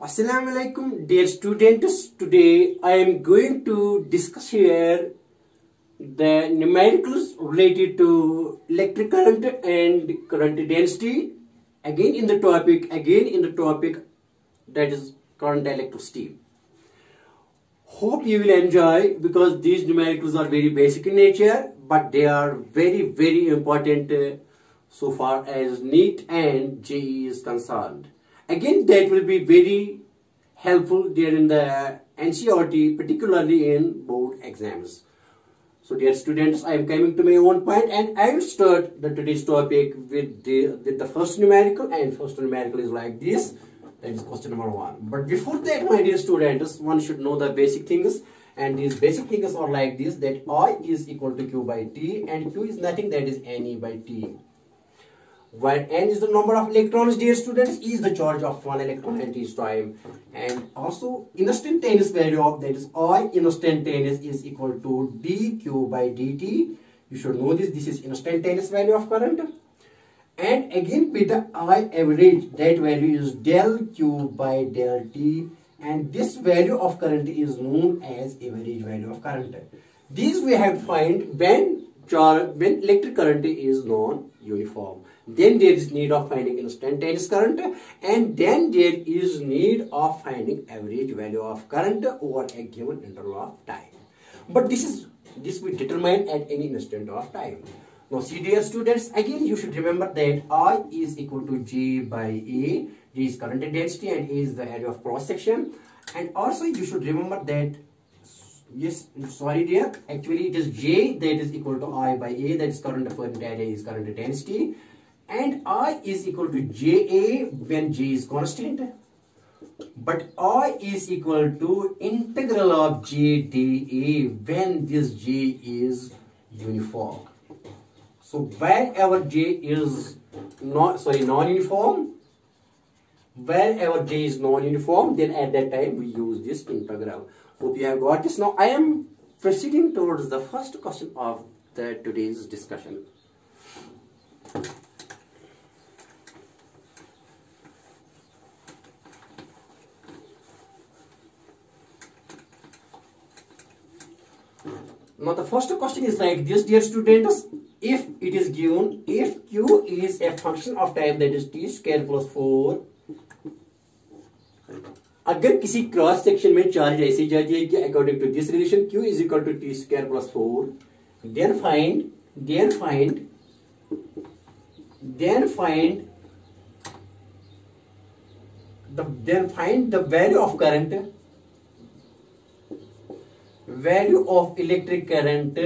Assalamu alaikum, dear students. Today I am going to discuss here the numericals related to electric current and current density. Again in the topic that is current electricity. Hope you will enjoy because these numericals are very basic in nature, but they are very important so far as NEET and JEE is concerned. Again, that will be very helpful during the NCERT, particularly in board exams. So dear students, I am coming to my own point and I will start today's topic with the first numerical, and first numerical is like this. That is question number 1. But before that, my dear students, one should know the basic things, and these basic things are like this, that I is equal to Q by T, and Q is nothing, that is NE by T. Where N is the number of electrons, dear students, is the charge of one electron at each time, and also instantaneous value of, that is I instantaneous, is equal to dQ by dt. You should know this. This is instantaneous value of current. And again with the I average, that value is del Q by del T, and this value of current is known as average value of current. These we have to find when electric current is non-uniform. Then there is need of finding instantaneous current, and then there is need of finding average value of current over a given interval of time. But this we determine at any instant of time. Now see, dear students, again you should remember that I is equal to J by A. G is current density and A is the area of cross section. And also you should remember that, yes, sorry dear, actually it is J that is equal to I by A, that is current area is current density. And I is equal to JA when J is constant. But I is equal to integral of J dA when this J is uniform. So wherever J is non-uniform, then at that time we use this integral. Hope you have got this. Now I am proceeding towards the first question of today's discussion. Now the first question is like this, dear students. If it is given, if Q is a function of time, that is t square plus 4, अगर किसी cross section में charge ऐसी जाती है कि according to this relation Q is equal to t square plus 4, then find the value of current, value of electric current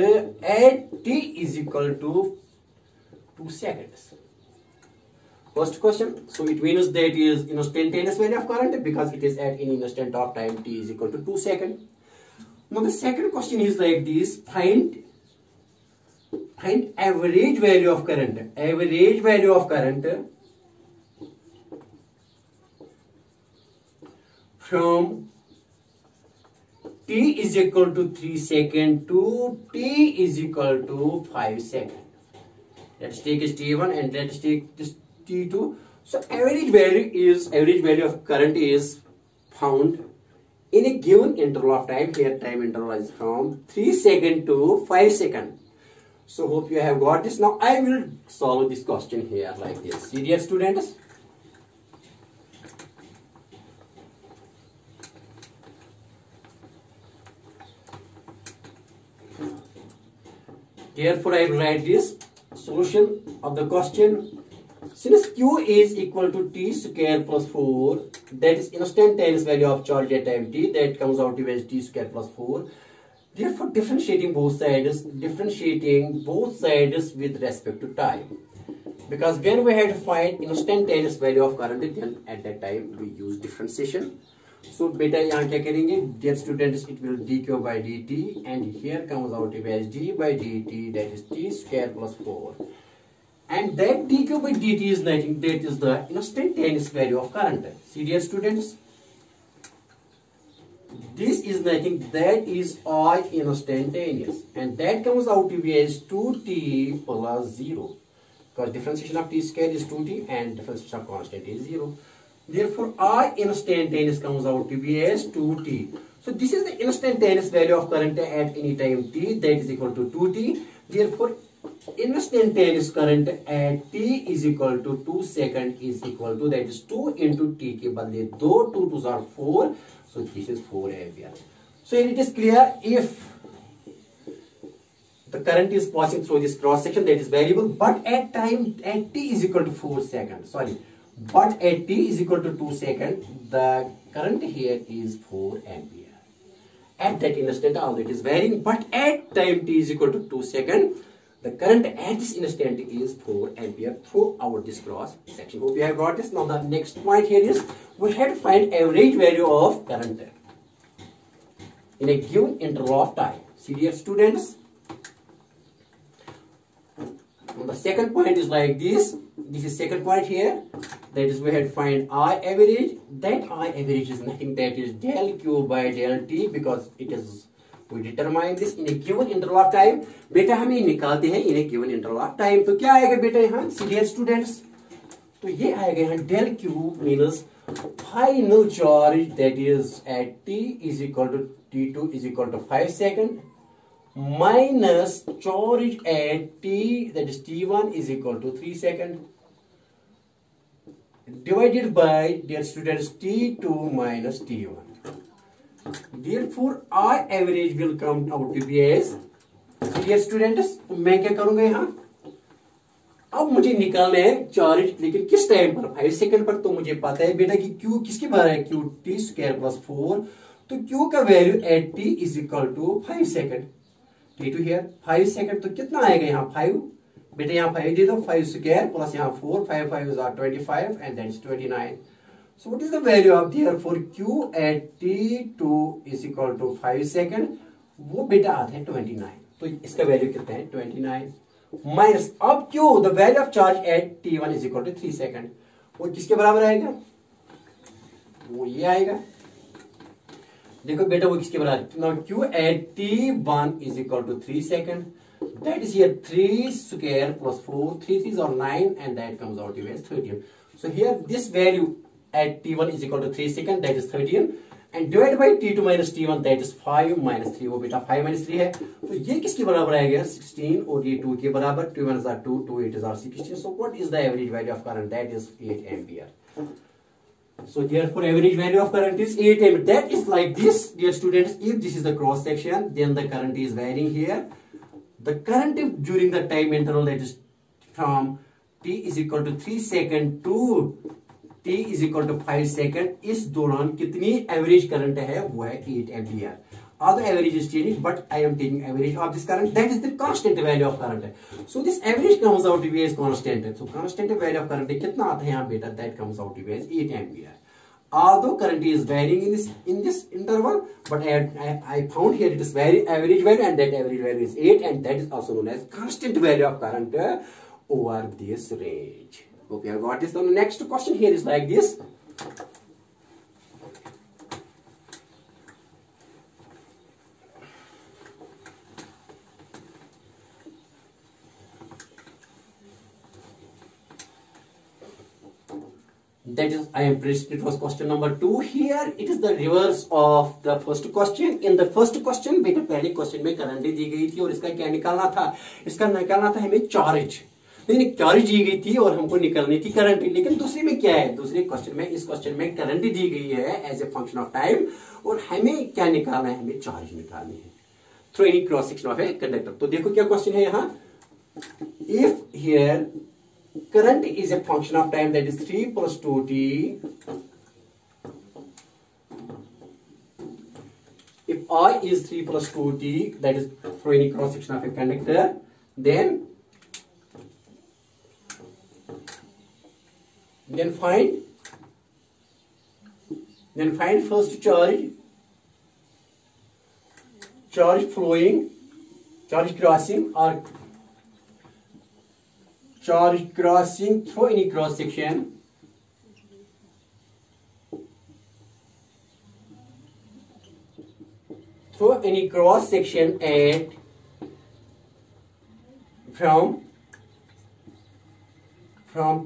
at t is equal to 2 seconds. First question, so it means that is instantaneous value of current because it is at any instant of time t is equal to 2 seconds. Now the second question is like this, find average value of current, from t is equal to 3 seconds to t is equal to 5 seconds. Let's take this t1 and let's take this t2. So average value of current is found in a given interval of time. Here time interval is from 3 seconds to 5 seconds. So hope you have got this. Now I will solve this question here like this. See, dear students, therefore I will write this solution of the question. Since Q is equal to t square plus 4, that is instantaneous value of charge at time t, that comes out to as t square plus 4. Therefore differentiating both sides with respect to time. Because when we had to find instantaneous value of current, then at that time we use differentiation. So beta यहाँ क्या करेंगे, dear students, it will dq by dt, and here comes out as d by dt, that is t square plus 4. And that dq by dt is nothing, that is the instantaneous value of current. See, dear students, this is nothing, that is I instantaneous, and that comes out to be as 2t plus 0, because differentiation of t square is 2t and differentiation of constant is 0. Therefore, I instantaneous comes out to be as 2t. So this is the instantaneous value of current at any time t, that is equal to 2t. Therefore, instantaneous current at t is equal to 2 second is equal to, that is 2 into t के बदले 2, 2 2s are 4. So this is 4 ampere. So it is clear, if the current is passing through this cross section, that is variable, but at time at t is equal to 4 seconds. Sorry, but at t is equal to 2 seconds, the current here is 4 ampere. At that instant, all it is varying, but at time t is equal to 2 seconds, the current at this instant is 4 ampere throughout this cross section. Hope you have got this. Now the next point here is, we have to find average value of current in a given interval of time. See dear students, now the second point is like this. This is second point here. That is, we have to find I average. That I average is nothing, that is del Q by del T, because it is, we determine this in a given interval of time. बेटा हम ये निकालते हैं in a given interval of time. तो क्या आएगा बेटा यहाँ dear students? तो ये आएगा यहाँ del Q means final charge, that is at T is equal to T2 is equal to 5 seconds, minus charge at T, that is T1 is equal to 3 seconds, divided by, dear students, T2 minus T1. Therefore, I average will come out to be as, dear students, मैं क्या करूंगा यहाँ, अब मुझे निकालना है charge, लेकिन किस टाइम पर, 5 सेकंड पर. तो मुझे पता है बेटा कि Q किसके बराबर है, Q t स्क्वायर प्लस 4. तो Q का value at t is equal to 5 second. T2 here 5 second, तो कितना आएगा यहाँ 5. बेटा यहाँ 5 दे दो, 5 स्क्वायर प्लस यहाँ 4, 5 5 are 25 and that is 29. So what is the value of, therefore Q at T2 is equal to 5 second, वो बेटा आता है 29. तो इसका वैल्यू कितना है 29 माइनस, अब Q the value of charge at T1 is equal to 3 second, वो किसके बराबर आएगा, वो ये आएगा. देखो बेटा वो किसके बराबर, now Q at T1 is equal to 3 second, that is here 3 square plus 4, 3 3s are 9 and that comes out to as 13. So here this value at T1 is equal to 3 second, that is 13, and divided by T2 minus T1, that is 5 minus 3. वो बेटा 5 minus 3 है, तो ये किसके बराबर आएगा 16, और ये 2 के बराबर, 2 1s are 2, 2 8s are 16. So what is the average value of current, that is 8 ampere. So therefore average value of current is 8 ampere. That is like this, dear students. If this is the cross section, then the current is varying here. The current during the time interval, that is from t is equal to 3 second to t is equal to 5 second, इस दौरान कितनी average current है, वो है 8 ampere. Although average is changing, but I am taking average of this current, that is the constant value of current. So this average comes out to be as constant. So constant value of current कितना आता है यहाँ बेटा, that comes out to be as 8 ampere. Although current is varying in this interval, but I found here it is very average value, and that average value is 8, and that is also known as constant value of current over this range. Hope you have got this. So the next question here is like this. That is, I am pretty sure it was question number 2. Here it is the reverse of the first question. In the first question, बेटा पहले question में current दी गई थी और इसका क्या निकालना था, इसका निकालना था हमें चार्ज. नहीं, चार्ज दी गई थी और हमको निकालनी थी करंट. लेकिन दूसरे में क्या है, दूसरे क्वेश्चन में, इस क्वेश्चन में करंट दी गई है as a function of time, और हमें क्या निकालना है, हमें चार्ज निकालनी है through any cross section of a conductor. तो देखो क्या क्वेश्चन है यहाँ. If here current is a function of time, that is 3 plus 2t, if I is 3 plus 2t, that is through any cross section of a conductor, then find first charge flowing, charge crossing, or charge crossing through any cross section at from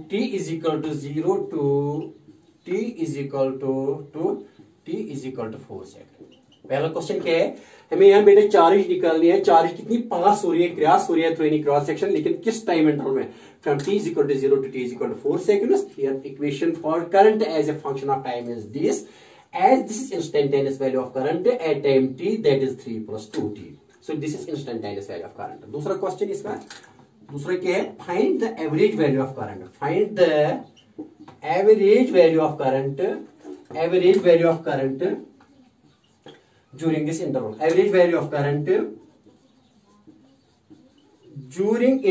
t is equal to 0 to t is equal to t is equal to 4 second. पहला question क्या है, हमें यहाँ बेटे charge निकालनी है, charge कितनी पास हो रही है, क्रॉस हो रही है थ्रू एनी क्रॉस सेक्शन, लेकिन किस टाइम इंटरवल में, from t is equal to 0 to t is equal to 4 seconds। Here equation for current as a function of time is this, as this is instantaneous value of current at time t, that is 3 plus 2t, so this is instantaneous value of current। दूसरा question इसका दूसरा क्या है, find the average value of current, find the average value of current, average value of current during this interval, average value of current during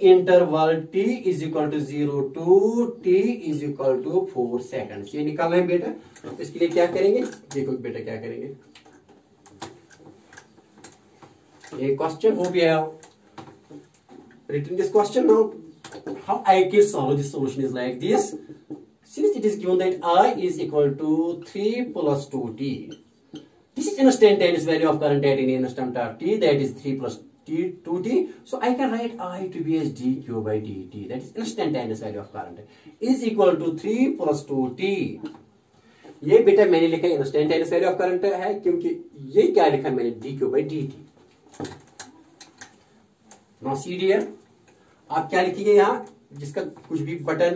interval t is equal to 0 to t is equal to 4 seconds। ये निकालना है बेटा, इसके लिए क्या करेंगे, देखो बेटा क्या करेंगे, ये क्वेश्चन हो गया, written this question now, how I can solve this solution is like this, since it is given that I is equal to 3 plus 2t, this is instantaneous value of current at any instant of t, that is 3 plus 2t, so I can write I to be as dq by dt, that is instantaneous value of current, is equal to 3 plus 2t। ये बेटा मैंने लिखा instantaneous value of current है, क्योंकि ये क्या लिखा मैंने dq by dt। Now see dear, आप क्या लिखेंगे यहाँ, जिसका कुछ भी बटन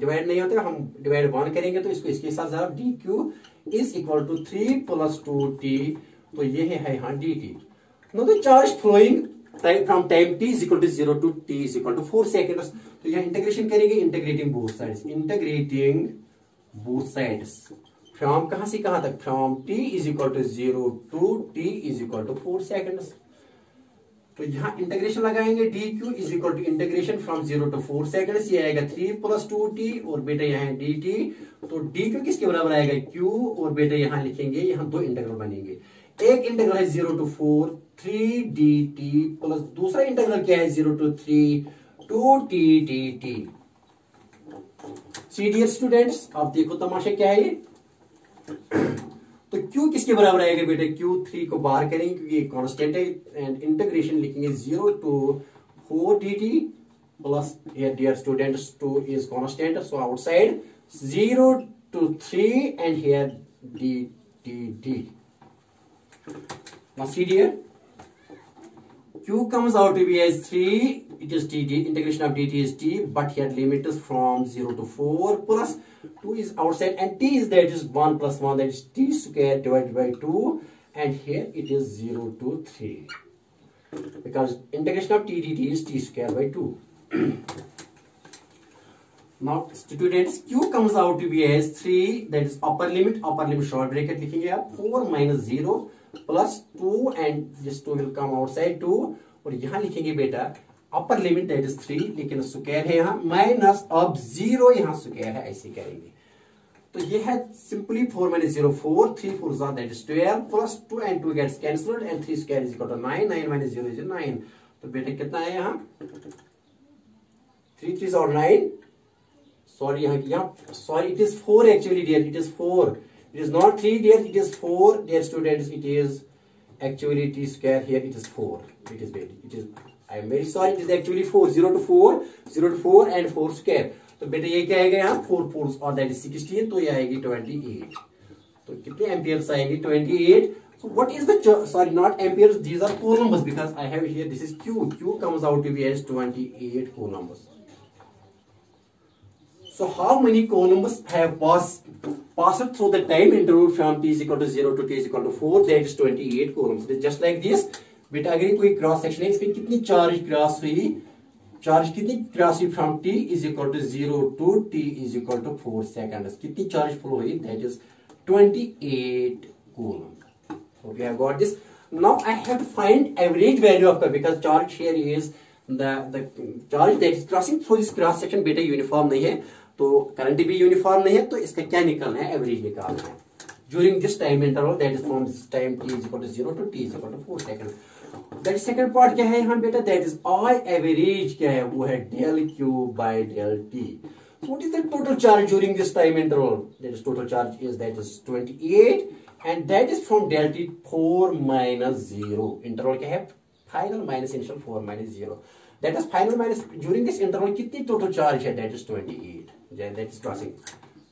डिवाइड नहीं होता, हम डिवाइड 1 करेंगे तो इसको इसके साथ जरा dq is equal to 3 plus 2t, तो ये है यहाँ dt। Now the charge flowing from time t is equal to 0 to t is equal to 4 seconds। तो यहाँ इंटीग्रेशन करेंगे, integrating both sides, integrating both sides from कहां से कहां तक, from t is equal to 0 to t is equal to 4 seconds। तो यहाँ integration लगाएंगे, dq is equal to integration from 0 to 4 seconds, ये आएगा 3 plus 2t, और बेटा यहाँ है dt, तो dq किसके बराबर आएगा q, और बेटा यहाँ लिखेंगे, यहाँ दो इंटीग्रल बनेंगे, एक इंटीग्रल है 0 to 4 3 dt प्लस दूसरा इंटीग्रल क्या है 0 to 3 2t dt। See dear students, आप देखो तमाशा क्या है ये, तो q किसके बराबर आएगा बेटे, q 3 को बाहर करेंगे क्योंकि कांस्टेंट है, एंड इंटीग्रेशन लिखेंगे 0 to 4 dt plus here dear students 2 is constant, so outside 0 to 3 and here dt। Now see dear, q comes out to be as 3, it is t, integration of dt is t, but here limit is from 0 to 4 plus 2 is outside, and t is that is 1 plus 1, that is t square divided by 2, and here it is 0 to 3 because integration of t dt is t square by 2। Now students, q comes out to be as 3, that is upper limit short bracket लिखेंगे आप, 4 minus 0 plus 2 and this 2 will come outside 2, और यहाँ लिखेंगे बेटा upper limit that is 3, लेकिन square है यहाँ, minus अब 0 यहाँ स्क्वायर है, ऐसे करेंगे तो ये है सिंपली 4 minus 0 4, 3 4 ज़ा that is 12 plus 2 and 2 gets cancelled and 3 square is equal to 9, 9 minus 0 is 9, तो बेटा कितना है यहाँ 3 3 और 9, सॉरी यहाँ sorry it is 4 actually dear, it is 4, it is not 3 dear, it is 4 dear students, it is actually t square, here it is 4, it is I am very sorry, it is actually 4, 0 to 4 and 4 square, तो बेटा ये क्या आएगा यहाँ 4 4 और that is 16, तो ये आएगी 28, तो कितने एम्पियर्स आएंगे 28। So what is the, sorry not amperes, these are coulombs because I have here this is q comes out to be as 28 coulombs। So how many coulombs have passed through the time interval from t is equal to 0 to t is equal to 4, that is 28 coulombs। Just like this बेटा, अगर कोई cross section है, इसमें कितनी charge cross हुई from t is equal to 0 to t is equal to 4 seconds, कितनी charge flow हुई, that is 28 coulomb। Okay, I got this। Now I have to find average value of, because charge here is the charge that is crossing through this cross section बेटा uniform नहीं है, तो current भी uniform नहीं है, तो इसका क्या निकालना है, एवरेज निकालना है during this time interval, that is from this time t is equal to 0 to t is equal to 4 seconds। That second part क्या है यहाँ बेटा, दैट इज I एवरेज क्या है, वो है del q by del t। So what is the total charge during this time interval, that is total charge is that is 28, and that is from del t 4 minus 0, interval क्या है final minus initial 4 minus 0, that is final minus during this interval कितनी total charge है, that is 28, that is crossing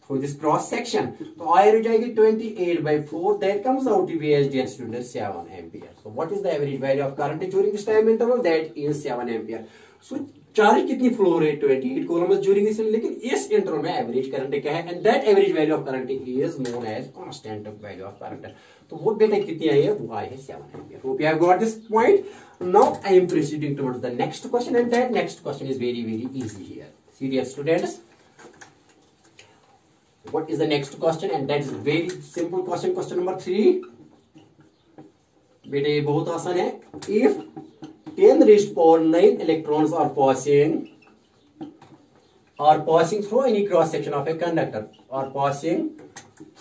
through this cross section. तो I हो जाएगी 28/4, that comes out to be as dear student 7 ampere. So what is the average value of current during this time interval, that is 7 ampere. So charge कितनी flow हो रही है 28 Coulomb's during this, लेकिन इस interval में average current क्या है, and that average value of current is known as constant value of current. तो वो बेटा कितनी आई है, वो आई है 7 ampere. Hope you have got this point. Now I am proceeding towards the next question, and that next question is very very easy here. See dear students, what is the next question, and that is very simple question, question number 3। बेटा ये बहुत आसान है। if 10 raised power 9 electrons are passing through any cross section of a conductor, are passing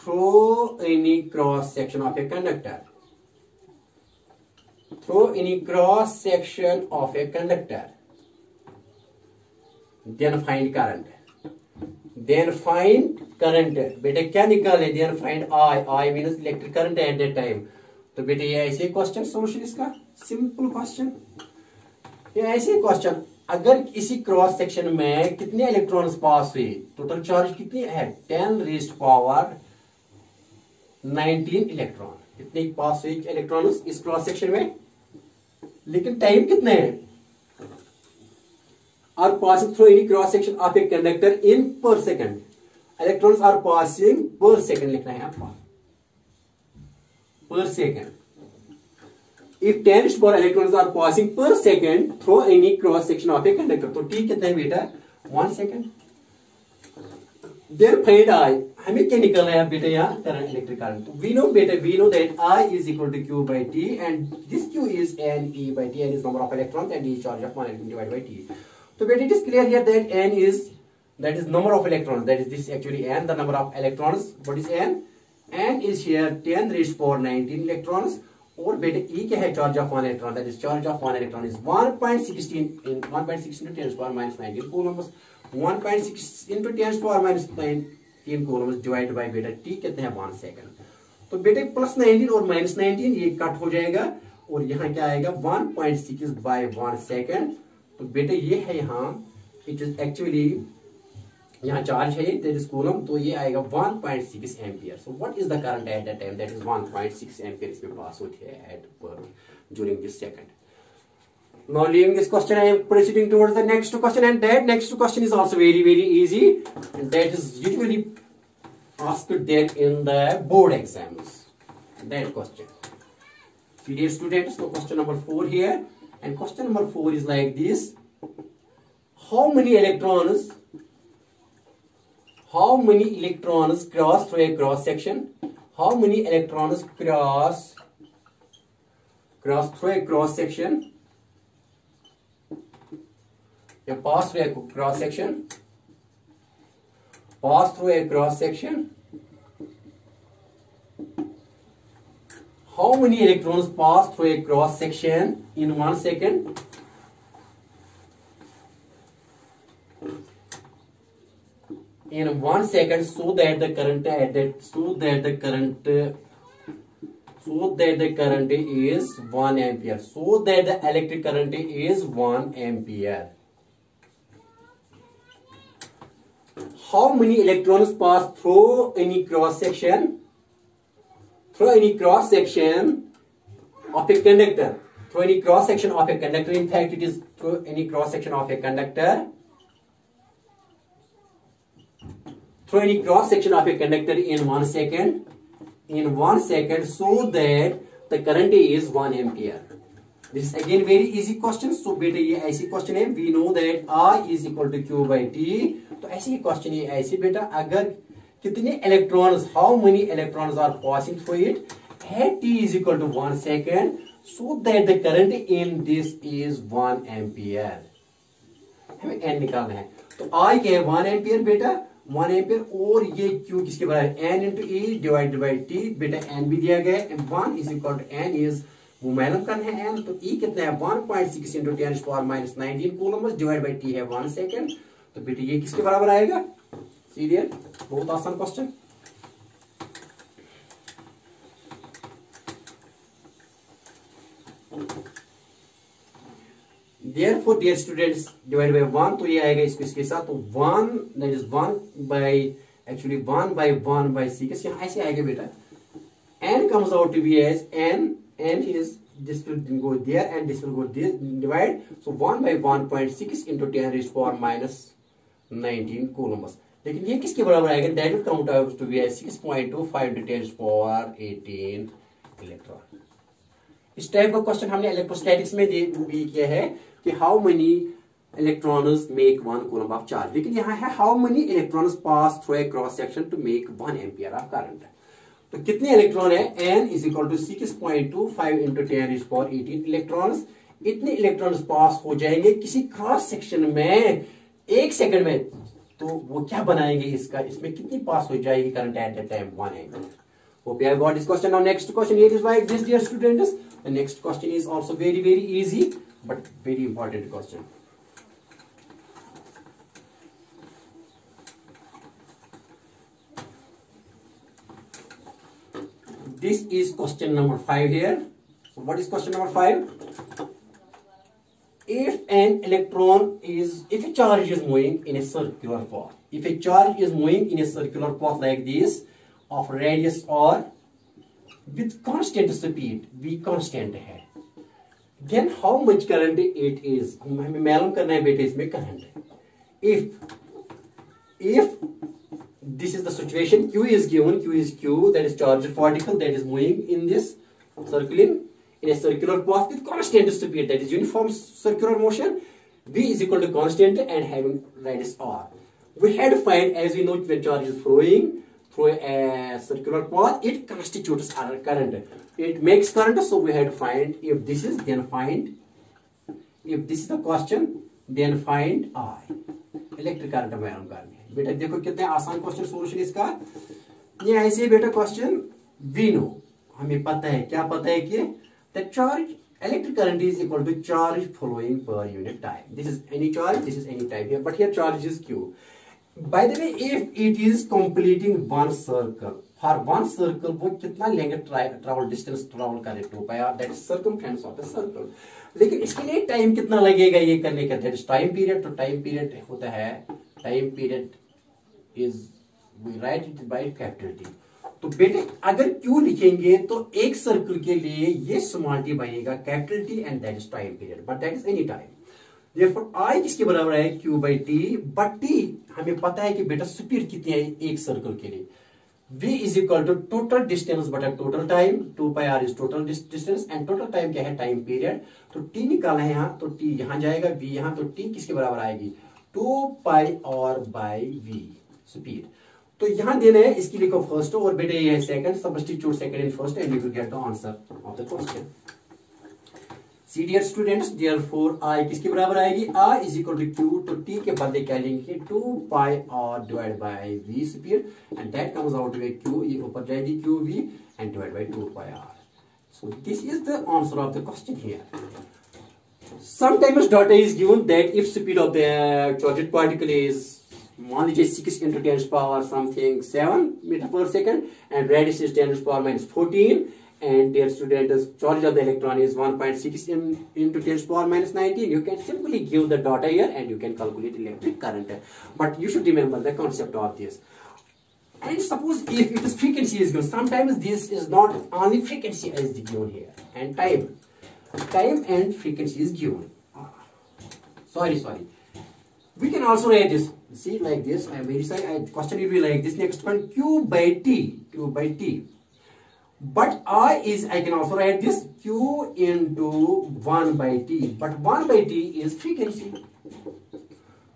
through any cross section of a conductor, through any cross section of a conductor, then find current, then find current। बेटे क्या निकाले, then find I means electric current at that time। तो बेटे ये ऐसे question solution इसका simple question, ये ऐसे क्वेश्चन अगर किसी क्रॉस सेक्शन में कितने इलेक्ट्रॉन्स पास हुए, टोटल चार्ज कितनी है 10 रेज़्ड पावर 19 इलेक्ट्रॉन, कितने पास हुए इलेक्ट्रॉन्स इस क्रॉस सेक्शन में, लेकिन टाइम कितने हैं, are passing through any cross section of a conductor in per second, electrons are passing per second लिखना है आपको, per second। if 10 more electrons are passing per second through any cross section of a conductor, तो t कितना है बेटा 1 second। then find I, हमें क्या निकलना है बेटा यहाँ current, electric current. we know बेटा, we know that I is equal to q by t, and this q is n e by t, n is number of electrons and e is charge of one electron divided by t। So but it is clear here that n is, that is number of electrons, that is this actually n, the number of electrons, what is n, n is here 10 raised power 19 electrons, और बेटे e क्या है, charge of one electron, that is charge of one electron is 1.16 in 1.6 into 10 to the power minus 19 coulombs, 1.6 into 10 to the power minus 19 coulombs divided by बेटा t कितने हैं 1 second। तो बेटे plus 19 और माइनस 19 ये cut हो जाएगा, और यहाँ क्या आएगा 1.6 by 1 second। तो बेटे ये है यहाँ, इट इज एक्चुअली यहाँ चार्ज है दैट इज कूलम, तो ये आएगा 1.6 ampere. So what is the current eight that time, that is 1.6 ampere इसमें पास होती है एट पर during this second. Now leaving this question I am proceeding towards the next question, and that next question is also very very easy, and that is usually asked that in the board exams, that question. Dear students, so question number 4 here, and question number 4 is like this: how many electrons cross through a cross section, how many electrons cross through a cross section, या pass through a cross section, how many electrons pass through a cross section in 1 second? In 1 second, so that the current is 1 ampere, so that the electric current is 1 ampere. How many electrons pass through any cross section? Through any cross section of a conductor, through any cross section of a conductor, in fact it is through any cross section of a conductor, through any cross section of a conductor in 1 second, so that the current is 1 ampere. This is again very easy question। so बेटा ये ऐसी question है, we know that I is equal to q by t, तो ऐसी question ये ऐसी बेटा, अगर कितने electrons, how many electrons are passing through it at t is equal to 1 second, so that the current in this is 1 ampere। हमें n निकालना है, तो I क्या है 1 एम्पियर बेटा, 1 एम्पियर, और ये q किसके बराबर n into e divided by t, बेटा n भी दिया गया है, 1 is equal to n is वो मालूम करना है n, तो e कितना है 1.6 into 10 to the power minus 19 coulombs divide by t है 1 सेकेंड। तो बेटा ये किसके बराबर आएगा, सीरियल, बहुत आसान question. Therefore dear students, divided by 1, तो ये आएगा इसके साथ, तो 1 that is 1 by actually 1 by 1 by 6 यहाँ ऐसे आएगा बेटा. N comes out to be as n is this will go there and this will go there, divide, so 1 by 1.6 into 10 raised to power minus 19 coulombs. लेकिन ये किसके बराबर आएगा? That will come out to be as 6.25 into 10 raised to power 18 electron. इस type का question हमने electrostatics में भी किया है कि how many electrons make 1 coulomb of charge. लेकिन यहाँ है how many electrons pass through a cross section to make 1 ampere of current. तो कितने इलेक्ट्रॉन है? n is equal to 6.25 into 10 raised to power 18 electrons. इतने इलेक्ट्रॉन्स पास हो जाएंगे किसी क्रॉस सेक्शन में 1 सेकंड में, तो वो क्या बनाएंगे इसका, इसमें कितनी पास हो जाएगी current eight that time? 1 ampere. Hope you have got this question. Now next question here is like this, dear students. The next question is also very easy but very important question. This is question number 5 here. So what is question number 5? If a charge is moving in a circular path, if a charge is moving in a circular path like this, of radius r with constant speed, v constant है, then how much current it is? हमें मालूम करना है बेटे इसमें current. If this is the situation, q is given, q is q, that is charged particle that is moving in this circling in a circular path with constant speed, that is uniform circular motion. V is equal to constant and having radius r. We had to find, as we know, when charge is flowing through a circular path, it constitutes our current. It makes current, so we have to find. If this is, then find. If this is the question, then find I. Electric current मालूम करनी है. बेटा देखो कितने आसान question solution इसका. ये ऐसे बेटा क्वेश्चन वी नो, हमें पता है, क्या पता है कि the charge electric current is equal to charge flowing per unit time. This is any charge, this is any time here, but here charge is q. By the way, if it is completing one circle, for one circle वो कितना लेंगे travel distance travel करे 2 pi r, that is circumference of the circle. लेकिन इसके लिए time कितना लगेगा ये करने का? that is time period. तो टाइम पीरियड होता है, time period is we write it by capital T. तो बेटे अगर Q लिखेंगे तो एक सर्कल के लिए ये स्मॉल t बनेगा capital T and that is time period, but that is any time. Therefore I किसके बराबर है? Q by T, but T हमें पता है कि बेटा स्पीड कितनी है एक सर्कल के लिए. V is equal to total distance बटा total time. 2 pi r is total distance and total time क्या है? Time period. तो T निकालना है यहाँ, तो T यहाँ जाएगा, V यहाँ, तो T किसके बराबर आएगी? 2 pi r by V speed. तो यहाँ देना है, इसकी लिखो फर्स्ट और बेटे ये है second. Substitute second in first and you will get the answer of the question. See dear students, therefore I किसके बराबर आएगी? I is equal to Q. तो T के बदले क्या लेंगे? 2 pi r divided by V speed and that comes out to be Q. ये ऊपर जाएगी QV and divided by 2 pi r. So this is the answer of the question here. Sometimes data is given that if speed of the charged particle is मान लीजिए 6 into 10 to the power something 7 meter per second and radius is 10 to the power minus 14. And dear students, charge of the electron is 1.6 into 10 to the power minus 19. You can simply give the data here and you can calculate electric current. But you should remember the concept of this. And suppose if it is frequency is given, sometimes this is not only frequency as given here, and time and frequency is given. Sorry. We can also write this. See like this. I am very sorry. Question will be like this. Next one, Q by T. But I can also write this Q into 1 by T. But 1 by T is frequency.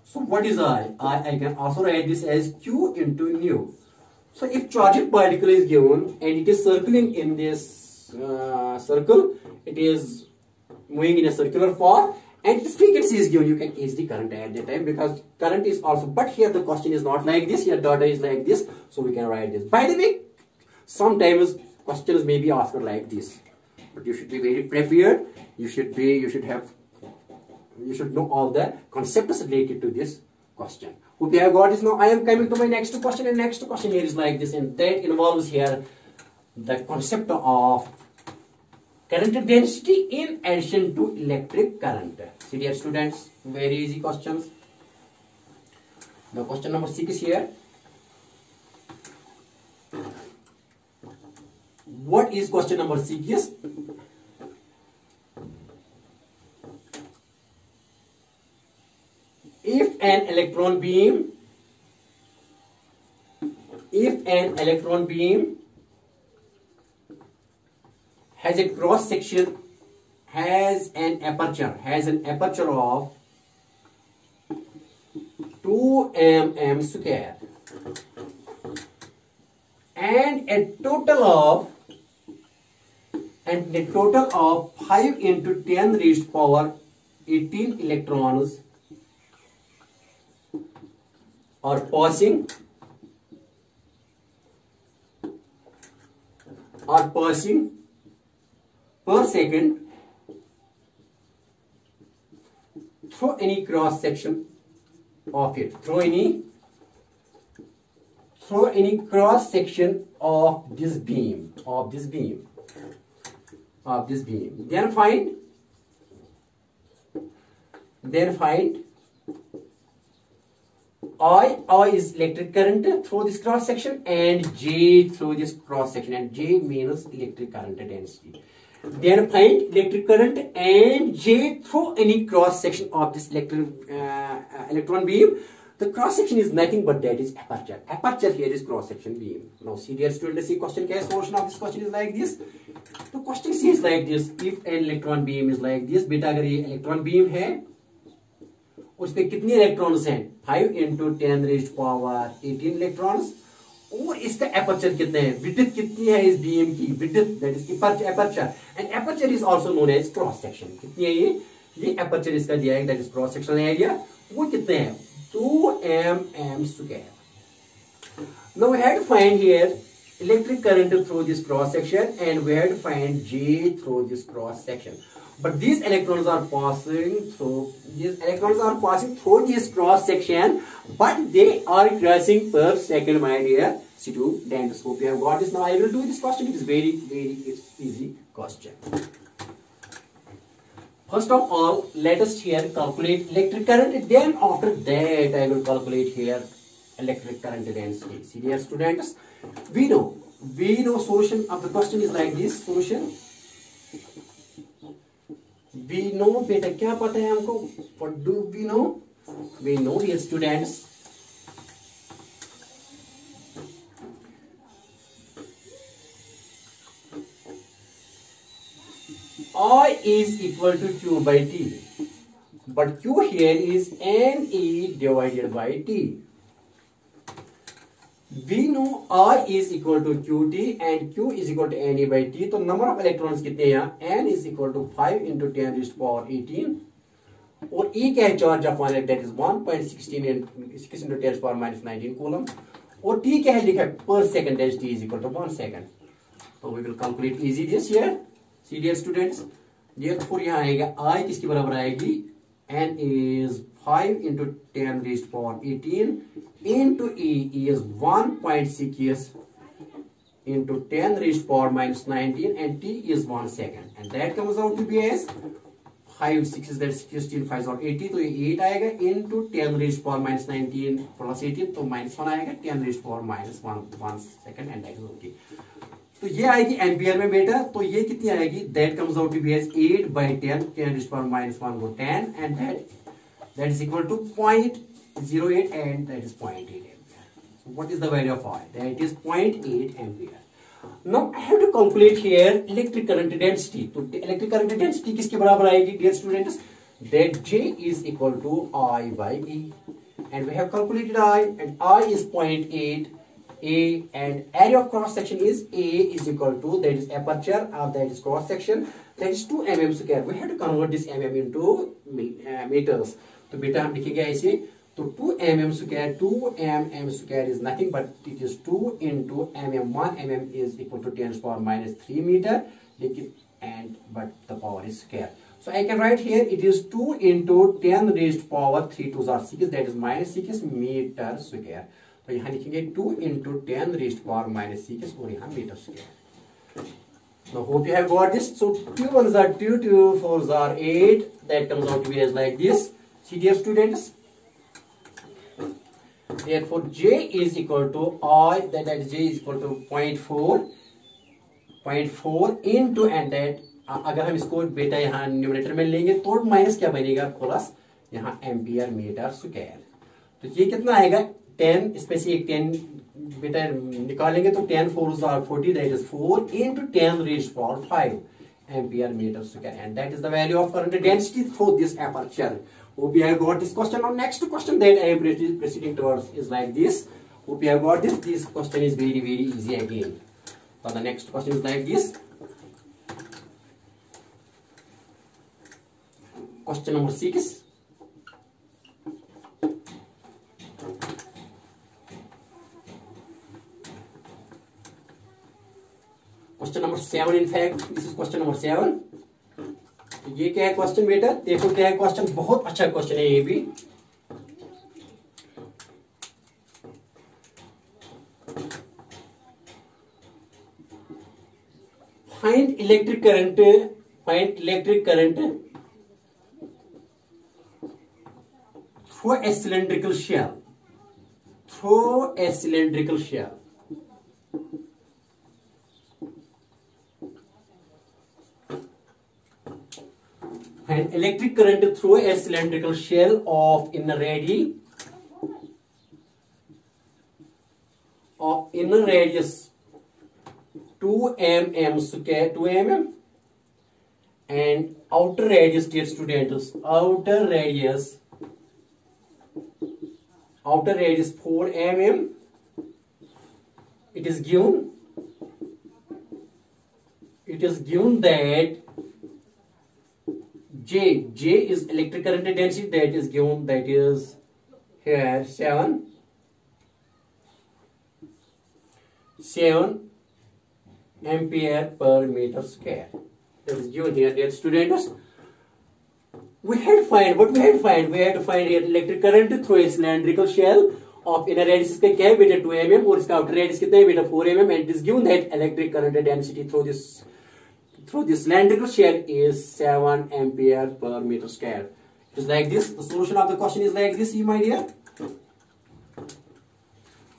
So what is I? I can also write this as Q into nu. So if charged particle is given and it is circling in this circle, it is moving in a circular path and its frequency is given, you can easily current at that time because current is also, but here the question is not like this, here data is like this, so we can write this. By the way, sometimes questions may be asked like this, but you should be very prepared. You should know all the concepts related to this question. Hope you have got this. Now I am coming to my next question, and next question here is like this, and that involves here the concept of current density in addition to electric current. See dear students, very easy questions. The question number 6 is here. What is question number 6? If an electron beam has a cross section, has an aperture of 2 mm square and a total of 5 into 10 raised to power 18 electrons are passing per second through any cross section of it, through any cross section of this beam, then find I is electric current through this cross section and J through this cross section, and J means electric current density. Then find electric current and J through any cross section of this electron beam. The cross section is nothing but that is aperture. Aperture here is cross section beam. Now see dear students, see question क्या solution of this question is like this. The question is like this. If an electron beam is like this, बेटा अगर ये electron beam है, उसपे कितने electrons हैं? 5 into 10 raised to power 18 electrons, और इसका एपर्चर कितने है, विड्थ कितनी है इस बीम की, width that is aperture, and aperture is also known as cross section. कितनी है ये एपर्चर इसका दिया है, that is cross sectional area. वो कितने हैं? 2 mm square. Now we have to find here electric current through this cross section and we have to find J through this cross section. But these electrons are passing through this cross section, but they are crossing per second, my dear students. Hope you have got this. Now I will do this question. It is very easy question. First of all, let us here calculate electric current. Then after that, I will calculate here electric current density. See dear students, we know solution of the question is like this. Solution. We know, बेटा क्या पता है हमको? What do we know? We know, dear students, I is equal to Q by T, but Q here is NE divided by T. We know I is equal to QT and Q is equal to NE by T. तो number of electrons कितने हैं यहाँ? N is equal to 5 into 10 raised to power 18. और E क्या है? charge of one electron, that is 1.16 into 10 to power minus 19 coulomb. और T क्या है लिखा है? Per second, that is T is equal to 1 second. So we will calculate easy this here. See dear students, therefore यहाँ आएगा I किसकी बराबर आएगी? N is 5 into 10 raised to power 18 into E is 1.6 into 10 raised to power minus 19 and T is 1 second, and that comes out to be as 5 6 that 16 5 और 80, तो ये 8 आएगा into 10 raised to power minus 19 plus 18, तो minus 1 आएगा 10 raised to power minus 1 second, and that is okay. तो ये आएगी ampere में बेटा, तो ये कितनी आएगी? That comes out to be as 8 by 10 10 raised to power minus 1 को 10, and that is equal to 0.08 and that is 0.8 ampere. So what is the value of I? That is 0.8 ampere. Now I have to calculate here electric current density. तो electric current density किसके बराबर आएगी dear students? That J is equal to I by E, and we have calculated I, and I is 0.8. A and area of cross section is A is equal to, that is aperture of that is cross section, that is 2 mm square. We have to convert this mm into meters. तो बेटा हम लिखेंगे ऐसे, तो 2 mm square is nothing but it is 2 into mm. 1 mm is equal to 10 to the power minus 3 meter, but the power is square. So I can write here it is 2 into 10 raised to power 3 to the 6, that is minus 6 meter square. तो यहाँ लिखेंगे 2 into 10 raised to power minus 6 और यहाँ metre square. Now hope you have got this. So 2 ones are 2, 2 fours are 8. That comes out to be as like this. See dear students. Therefore J is equal to I, that is J is equal to 0.4 into, and that अगर हम इसको बेटा यहाँ numerator में लेंगे तो minus क्या बनेगा प्लस यहाँ एम्पियर मीटर स्क्वायर। तो ये कितना आएगा 10, इसमें से एक 10 बेटा निकालेंगे तो 10 4s are 40, that is 4 into 10 raised to power 5 ampere meter square, and that is the value of current density through this aperture. Hope you have got this question. Now next question that I am proceeding towards is like this. Hope you have got this. This question is very easy again. So the next question is like this. Question number 6. Question number 7, in fact, this is question number 7. ये क्या है question बेटा? देखो क्या है question, बहुत अच्छा question है ये भी. Find electric current through a cylindrical shell. And electric current through a cylindrical shell of inner radius 2 mm square, 2 mm, and outer radius, dear students, outer radius 4 mm. It is given that J is electric current density, that is given, that is here 7 ampere per meter square. That is given here, dear students. We had to find here electric current through a cylindrical shell of inner radius इसका क्या है बेटा 2 mm और इसका outer radius कितना है बेटा 4 mm, and it is given that electric current density through this cylindrical shell is 7 ampere per meter square. It is like this. The solution of the question is like this, my dear.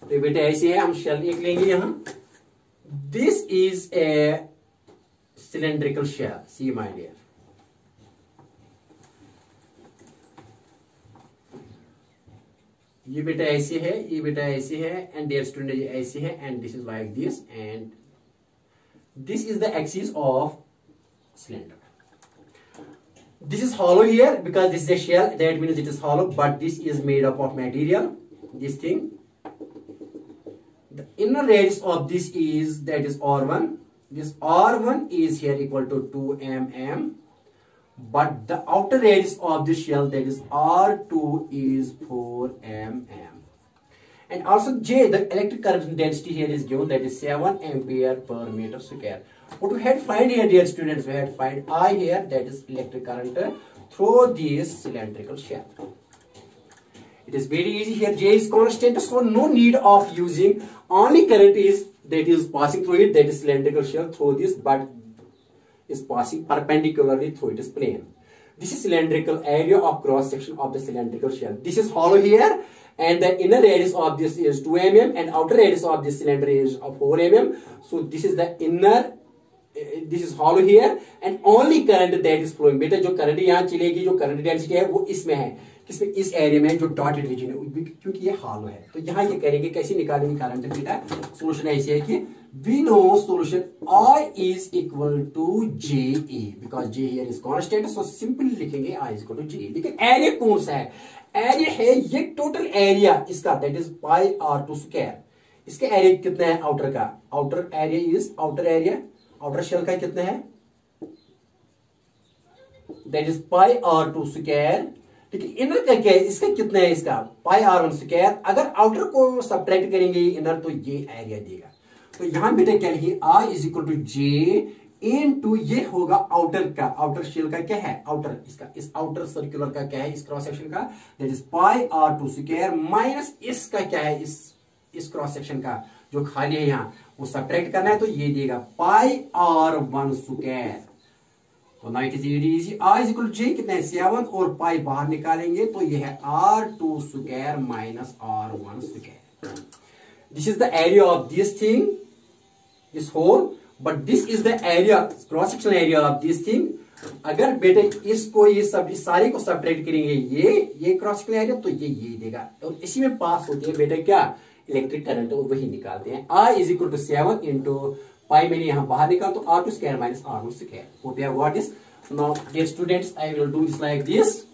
तो बेटा ऐसे है, हम shell एक लेंगे यहाँ. This is a cylindrical shell. See my dear. ये बेटा ऐसे है, ये बेटा ऐसे है, and dear student ये ऐसे है, and this is like this, and this is the axis of cylinder. This is hollow here because this is a shell, that means it is hollow, but this is made up of material, this thing. The inner radius of this is, that is R1. This R1 is here equal to 2 mm, but the outer radius of this shell, that is R2, is 4 mm. And also J, the electric current density here is given, that is 7 ampere per meter square. What we had to find here, dear students, we had to find I here, that is electric current through this cylindrical shell. It is very easy here. J is constant, so no need of using. Only current is that is passing through it, that is cylindrical shell through this, but is passing perpendicularly through its plane. This is cylindrical area of cross section of the cylindrical shell. This is hollow here, and the inner radius of this is 2 mm, and outer radius of this cylinder is 4 mm. So this is the inner. This is hollow here, and only current that is flowing. बेटा जो current यहाँ चलेगी, जो current density है वो इसमें है, किसमें, इस एरिया में जो डॉटेड रीजन है, क्योंकि ये hollow है. तो यहाँ ये करेंगे कैसे निकालेंगे करंट बेटा. सोल्यूशन ऐसे है कि we know solution I is equal to JA because J here is constant, so simply लिखेंगे I is equal to JA. लेकिन एरिया कौन सा है? एरिया है ये टोटल एरिया इसका, that is pi r2 square. इसका एरिया कितना है आउटर का? Outer area is outer area, outer shell का कितना है? That is pi r2 square. लेकिन इनर का क्या है? इसका कितना है? इसका पाई r1 स्क्वायर. अगर आउटर को सब्ट्रैक्ट करेंगे इनर तो ये एरिया देगा. तो यहां बेटा क्या लिखिए, I is equal to J into ये होगा आउटर का, आउटर शेल का क्या है? आउटर, इसका इस आउटर सर्कुलर का क्या है? इस क्रॉस सेक्शन का, that is pi r2 square minus इसका क्या है? इस क्रॉस सेक्शन का, जो खाली है यहाँ वो सब्ट्रैक्ट करना है, तो ये देगा पाई r1 स्क्वायर। तो now it is very easy, r is equal j कितना है 7 और पाई बाहर निकालेंगे तो ये है r2 square minus r1 square. This is the area of this thing, this hole, but this is the area, cross sectional area of this thing. अगर बेटे इसको ये सब सारे को सब्ट्रैक्ट करेंगे ये क्रॉस सेक्शनल एरिया, तो ये देगा, और इसी में पास होती है बेटे क्या इलेक्ट्रिक करंट, और वही निकालते हैं। I is equal to 7 into pi, मैंने यहां बाहर निकाल तो r2 square minus r1 square. Hope you have got this. Now dear students, I will do this like this.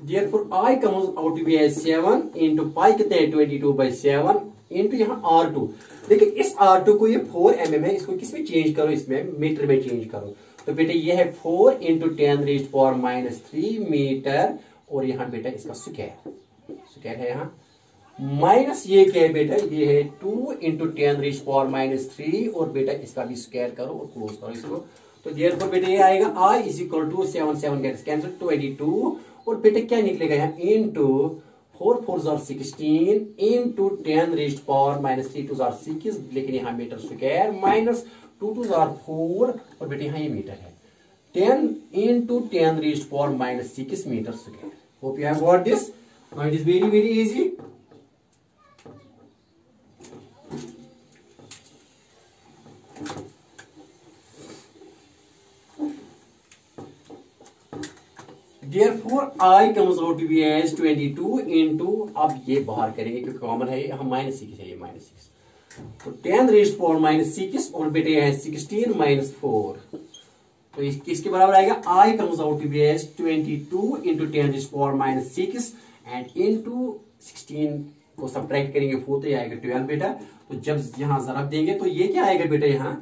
Therefore I comes out to be as 7 into pi कितने है 22/7 into यहाँ R2। लेकिन इस R2 को ये 4 mm है, इसको किसमें चेंज करो, इसमें मीटर में चेंज करो। तो बेटे ये है 4 इंटू 10⁻³ मीटर, और यहाँ बेटा इसका स्क्वायर है यहाँ, माइनस ये क्या है बेटा, ये है 2 इंटू 10⁻³ और बेटा इसका भी स्क्वायर करो और क्लोज करो इसको। तो देयरफॉर बेटा ये आएगा I is equal to 7 gets cancel 22, और बेटा क्या निकलेगा यहाँ इंटू 4 4 are 16 इंटू 10⁻³ 2 are 6, लेकिन यहाँ मीटर स्क्वायर माइनस 2 2 are 4, और बेटे यहाँ ये मीटर है 10 into 10⁻⁻6 metre square. Hope you have got this. Now it is very very easy. Therefore I comes out to be as 22 into, अब ये बाहर करेंगे क्योंकि कॉमन है, हम -6 है, ये -6, तो 10⁻⁻6 और बेटे है 16 - 4, तो इसके बराबर आएगा I comes out to be as 22 into 10⁻⁻6 and into 16 को सब्ट्रैक्ट करेंगे 4, तो ये आएगा 12 बेटा। तो जब यहाँ जरब देंगे तो ये क्या आएगा बेटा, यहाँ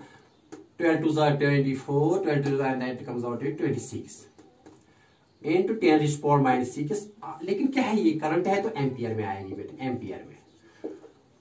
12 2 are 24, 12 2 are 9 comes out to 26 into 10⁻⁻6। लेकिन क्या है, ये करंट है तो एम्पियर में आएगी बेटा, एम्पियर में।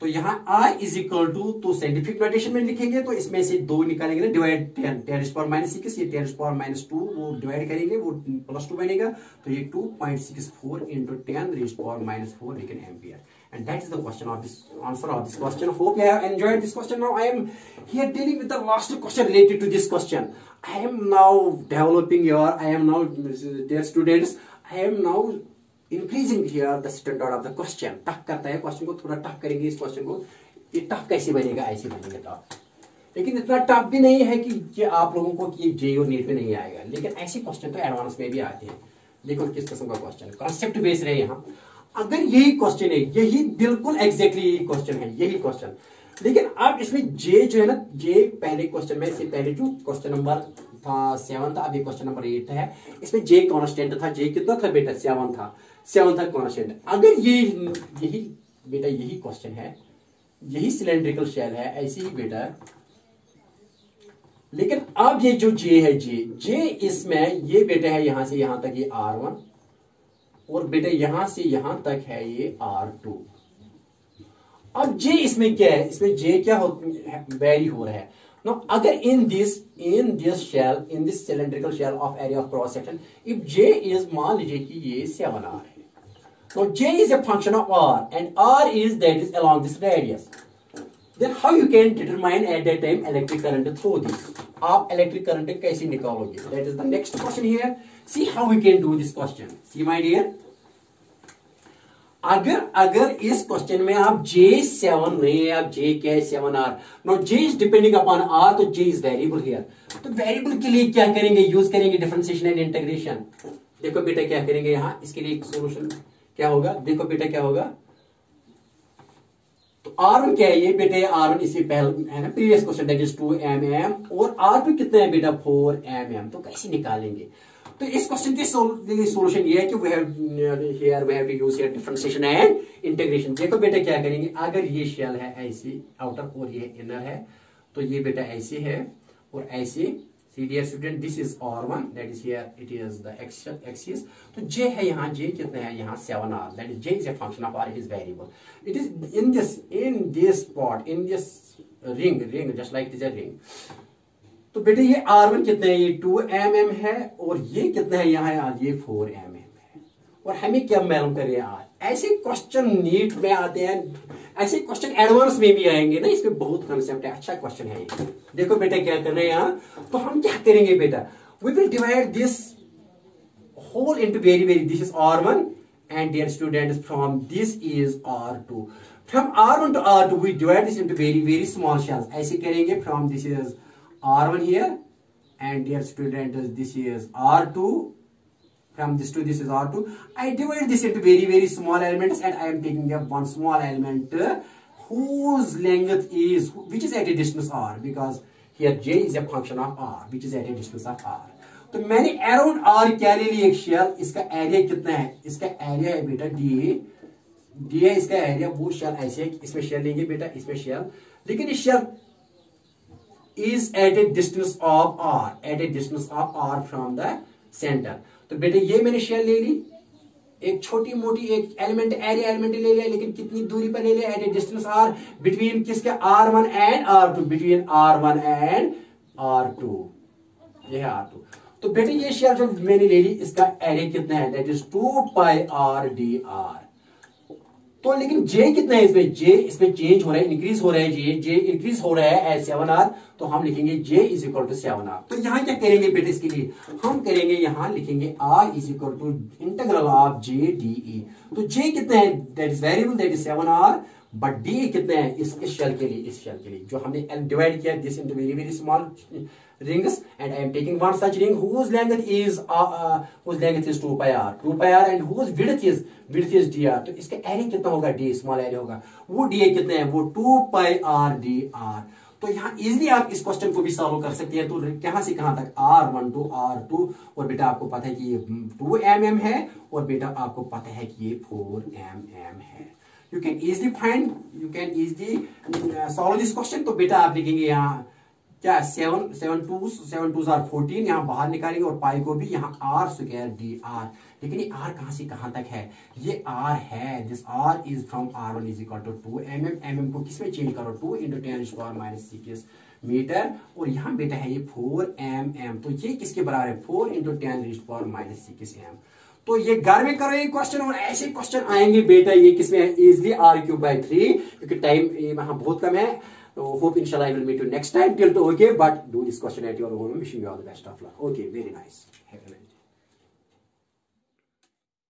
तो यहाँ I इज इक्वल टू, तो साइंटिफिक नोटेशन में लिखेंगे तो इसमें से 2 निकालेंगे ना, डिवाइड 10⁻⁻6, ये 10⁻⁻2 वो डिवाइड करेंगे, वो +2 बनेगा, तो ये 2.64 इंटू 10⁻⁴ लेकिन ampere. And that is the question of this answer of this question. Hope you have enjoyed this question. Now I am here dealing with the last question related to this question. I am now developing dear students, I am now increasing here the standard of the question. Tough करता है question को, थोड़ा tough करेंगे इस question को। ये tough कैसे बनेगा, ऐसे बनेगा टफ, लेकिन इतना टफ भी नहीं है कि आप लोगों को कि जे और नीट में नहीं आएगा, लेकिन ऐसे क्वेश्चन तो एडवांस में भी आते हैं। देखो किस किस्म का क्वेश्चन, कॉन्सेप्ट बेस्ड है यहाँ। अगर यही क्वेश्चन है, यही बिल्कुल एग्जैक्टली यही क्वेश्चन है, यही क्वेश्चन, लेकिन अब इसमें जे जो है ना, जे पहले क्वेश्चन में से पहले जो क्वेश्चन नंबर था 7 था, अभी क्वेश्चन नंबर 8 है, इसमें जे कांस्टेंट था, जे कितना था बेटा 7 था कांस्टेंट। अगर यही बेटा यही क्वेश्चन है, यही सिलेंड्रिकल शेल है, ऐसे ही बेटा, लेकिन अब ये जो जे है, जे इसमें ये बेटा है यहां से यहां तक ये R1, और बेटा यहां से यहां तक है ये R2। अब जे इसमें क्या है, इसमें जे क्या वेरी हो रहा है ना। अगर in this shell, in this cylindrical shell of area of cross section, if J is, मान लीजिए कि ये 7R है, तो J is a function of R and R is that is along this radius, then how you can determine at that time electric current through this. आप electric current कैसे निकालोगे, that is the next question here. See how we can do this question. See my dear, अगर इस question में आप J7 नहीं है, आप J क्या है 7R, no J is depending upon R, तो J इज वेरिएबल हियर। तो वेरिएबल के लिए क्या करेंगे, यूज करेंगे डिफरेंशिएशन एंड इंटीग्रेशन। देखो बेटा क्या करेंगे यहाँ, इसके लिए एक सोल्यूशन क्या होगा, देखो बेटा क्या होगा, तो R1 क्या है, ये बेटे R1 इसी पहले है ना, previous question that is 2 mm, और R2 कितना है बेटा 4 mm। तो कैसे निकालेंगे, तो इस क्वेश्चन की सॉल्यूशन ये है कि we have to use here differentiation and integration. देखो बेटा क्या करेंगे, अगर ये शेल है ऐसी आउटर और ये इनर है, तो ये बेटा ऐसे है और ऐसे। See dear student, this is R1, that is here, it is the axis. तो J है यहाँ, J कितना है यहाँ 7R, that is J is a function of R, it is variable, it is in this spot, in this ring just like it is a ring. तो बेटे ये R1 कितना है, ये 2 mm है, और ये कितना है यहाँ, ये 4 mm है, और हमें क्या मालूम करें आज। ऐसे क्वेश्चन नीट में आते हैं, ऐसे क्वेश्चन एडवांस में भी आएंगे ना, इसमें बहुत कंसेप्ट है, अच्छा क्वेश्चन है ये। देखो बेटा क्या करना है यहाँ, तो हम क्या करेंगे बेटा, we will divide this whole into very this is R1 and dear students from this is R2. From R1 to R2 we divide this into very small shells. ऐसे करेंगे, from this is R1 here and dear students this is R2. From this to this is R2. I divide this into very small elements and I am taking up one small element whose length is, which is at a distance R, because here J is a function of R which is at a distance of R. तो मैंने around R क्या ले लिया एक shell, इसका area कितना है, इसका एरिया है बेटा डी है इसका एरिया, वो शेल ऐसे इसमें शेल लेंगे बेटा, इसमें शेल, लेकिन इस shell is at a distance of R, at a distance of R from the centre. तो बेटा ये मैंने शेल ले ली, एक छोटी मोटी एक एलिमेंट एरिया एलिमेंट ले लिया, लेकिन कितनी दूरी पर ले लिया, at a distance R between किसके R1 and R2, between R1 and R2, ये है R2। तो बेटे ये शेल जो मैंने ले ली इसका एरिया कितना है, that is 2 pi R dr। तो लेकिन J कितना है इसमें, J इसमें चेंज हो रहा है, इंक्रीज हो रहा है, J इंक्रीज हो रहा है एज 7R, तो हम लिखेंगे J is equal to 7R। तो यहाँ क्या करेंगे बेटे, इसके लिए हम करेंगे यहाँ लिखेंगे R is equal to integral of J dE। तो J कितना है, that is variable, that is 7R, but D कितना है इस शेल के लिए, इस शेल के लिए जो हमने डिवाइड किया this into very small rings and I am taking one such ring whose length is 2 pi r and whose width is dr। तो इसका एरिया कितना होगा, d स्मॉल एरिया होगा, वो da कितना है, वो 2 pi r dr। तो यहाँ इजिली आप इस क्वेश्चन को भी सॉल्व कर सकते हैं। तो कहां से कहां तक, R1 to R2, और बेटा आपको पता है कि ये 2 mm है, और बेटा आपको पता है कि ये 4 mm है। You can easily solve this question। तो बेटा आप लिखेंगे यहाँ क्या, 7 2s are 14, यहाँ बाहर निकालेंगे, और पाई को भी यहाँ R स्क्वायर dr। लेकिन ये R कहां से कहां तक है, ये R है, this R is from R1 is equal to 2 mm, mm को किसमें चेंज करो, 2 × 10⁻⁶ मीटर, और यहाँ बेटा है ये 4 mm। तो ये किसके बराबर है, 4 × 10⁻⁶ m। तो ये घर में करो ये क्वेश्चन, और ऐसे क्वेश्चन आएंगे बेटा ये किसमें है, इजिली R³/3, क्योंकि टाइम यहाँ बहुत कम है। So hope inshallah I will meet you next time. Till to okay, but do this question at your home. Wishing you all the best of luck. Okay, very nice. Have a nice day.